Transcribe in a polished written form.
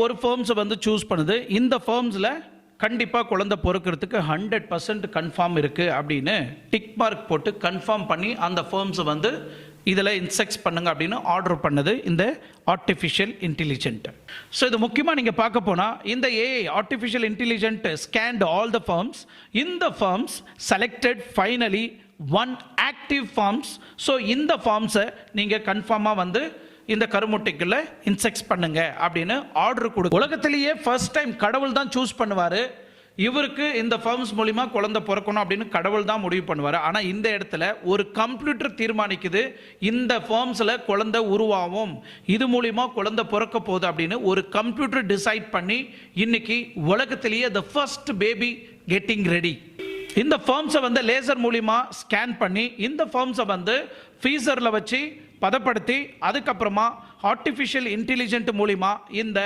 ஒரு ஃபர்ம்ஸை வந்து சூஸ் பண்ணுது. இந்த ஃபர்ம்ஸில் கண்டிப்பாக குழந்தை பிறக்கிறதுக்கு 100% கன்ஃபார்ம் இருக்குது அப்படின்னு டிக் மார்க் போட்டு கன்ஃபார்ம் பண்ணி அந்த ஃபர்ம்ஸை வந்து இதில் இன்செக்ஸ் பண்ணுங்க அப்படின்னு ஆர்டர் பண்ணது இந்த ஆர்டிஃபிஷியல் இன்டெலிஜென்ட். ஸோ இது முக்கியமாக நீங்கள் பார்க்க போனால் இந்த AI artificial intelligent scanned all the firms. இந்த firms selected finally 1 active farms. So இந்த ஃபார்ம்ஸை நீங்கள் கன்ஃபார்மாக வந்து இந்த கருமுட்டைக்குள்ள இன்செக்ஸ் பண்ணுங்க அப்படின்னு ஆர்டர் கொடு. உலகத்திலேயே ஃபர்ஸ்ட் டைம் கடவுள் தான் சூஸ் பண்ணுவார். இவருக்கு இந்த ஃபார்ம்ஸ் மூலிமா குழந்தை பிறக்கணும் அப்படின்னு கடவுள் தான் முடிவு பண்ணுவார். ஆனால் இந்த இடத்துல ஒரு கம்ப்யூட்டர் தீர்மானிக்குது இந்த ஃபார்ம்ஸில் குழந்தை உருவாகும், இது மூலிமா குழந்தை பிறக்க போகுது அப்படின்னு ஒரு கம்ப்யூட்டர் டிசைட் பண்ணி இன்னைக்கு உலகத்திலேயே the first baby getting ready. இந்த ஃபார்ம்ஸை வந்து லேசர் மூலிமா ஸ்கேன் பண்ணி இந்த ஃபார்ம்ஸை வந்து ஃப்ரீசரில் வச்சு பதப்படுத்தி அதுக்கப்புறமா ஆர்டிஃபிஷியல் இன்டெலிஜென்ட் மூலிமா இந்த